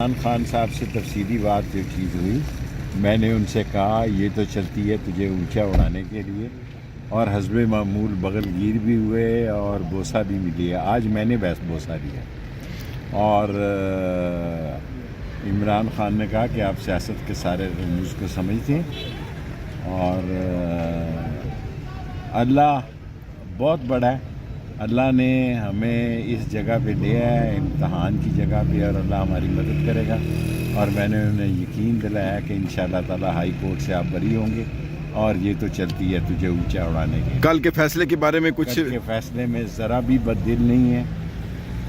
عمران خان صاحب سے تفصیلی بات جو چیز ہوئی، میں نے ان سے کہا یہ تو چلتی ہے تجھے اونچا اڑانے کے لیے، اور حسب معمول بغل گیر بھی ہوئے اور بوسہ بھی ملی ہے۔ آج میں نے بوسہ دیا، اور عمران خان نے کہا کہ آپ سیاست کے سارے رموز کو سمجھتے ہیں، اور اللہ بہت بڑا ہے۔ اللہ نے ہمیں اس جگہ پہ لیا ہے، امتحان کی جگہ پہ، اور اللہ ہماری مدد کرے گا، اور میں نے انہیں یقین دلایا کہ انشاءاللہ تعالی ہائی کورٹ سے آپ بری ہوں گے، اور یہ تو چلتی ہے تجھے اونچا اڑانے کے۔ کل کے فیصلے کے بارے میں کچھ؟ کل کے فیصلے میں ذرا بھی بددل نہیں ہے،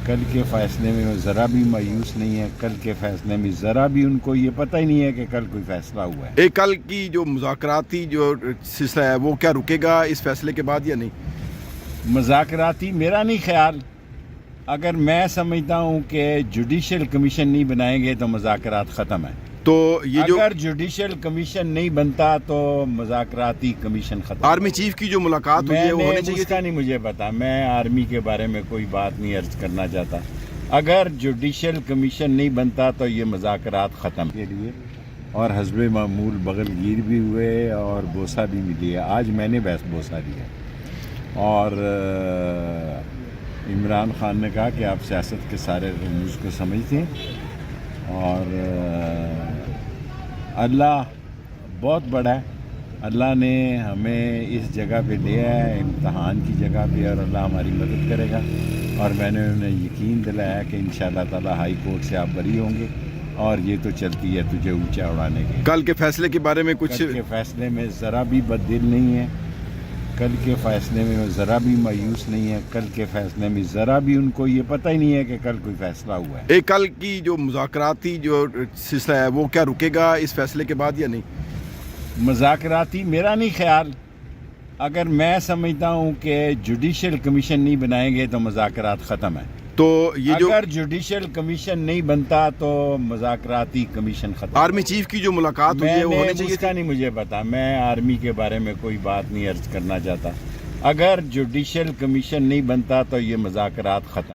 کل کے فیصلے میں ذرا بھی مایوس نہیں ہے، کل کے فیصلے میں ذرا بھی ان کو یہ پتہ ہی نہیں ہے کہ کل کوئی فیصلہ ہوا ہے۔ ایک کل کی جو مذاکراتی جو سلسلہ ہے وہ کیا رکے گا اس فیصلے کے بعد یا نہیں؟ مذاکراتی میرا نہیں خیال، اگر میں سمجھتا ہوں کہ جوڈیشل کمیشن نہیں بنائیں گے تو مذاکرات ختم ہے، تو یہ جو اگر جوڈیشل کمیشن نہیں بنتا تو مذاکراتی کمیشن ختم۔ آرمی چیف کی جو ملاقات ہوئی ہے وہ ہونے چاہیے اس کا نہیں مجھے پتا، میں آرمی کے بارے میں کوئی بات نہیں عرض کرنا چاہتا۔ اگر جوڈیشل کمیشن نہیں بنتا تو یہ مذاکرات ختم کے لیے، اور حسب معمول بغل گیر بھی ہوئے اور بوسہ بھی ملی ہے۔ آج میں نے بوسہ دیا، اور عمران خان نے کہا کہ آپ سیاست کے سارے رموز کو سمجھتے ہیں، اور اللہ بہت بڑا ہے۔ اللہ نے ہمیں اس جگہ پہ لیا ہے، امتحان کی جگہ پہ، اور اللہ ہماری مدد کرے گا، اور میں نے انہیں یقین دلایا کہ انشاءاللہ تعالی ہائی کورٹ سے آپ بری ہوں گے، اور یہ تو چلتی ہے تجھے اونچا اڑانے کے۔ کل کے فیصلے کے بارے میں کچھ؟ کل کے فیصلے میں ذرا بھی بددل نہیں ہے، کل کے فیصلے میں ذرا بھی مایوس نہیں ہے، کل کے فیصلے میں ذرا بھی ان کو یہ پتہ ہی نہیں ہے کہ کل کوئی فیصلہ ہوا ہے۔ ایک کل کی جو مذاکراتی جو سلسلہ ہے وہ کیا رکے گا اس فیصلے کے بعد یا نہیں؟ مذاکراتی میرا نہیں خیال، اگر میں سمجھتا ہوں کہ جوڈیشل کمیشن نہیں بنائیں گے تو مذاکرات ختم ہے، تو یہ جو اگر جوڈیشل کمیشن نہیں بنتا تو مذاکراتی کمیشن ختم۔ آرمی چیف کی جو ملاقات ہوئی ہے وہ ہونے چاہیے اس کا نہیں مجھے پتا، میں آرمی کے بارے میں کوئی بات نہیں عرض کرنا چاہتا۔ اگر جوڈیشل کمیشن نہیں بنتا تو یہ مذاکرات ختم۔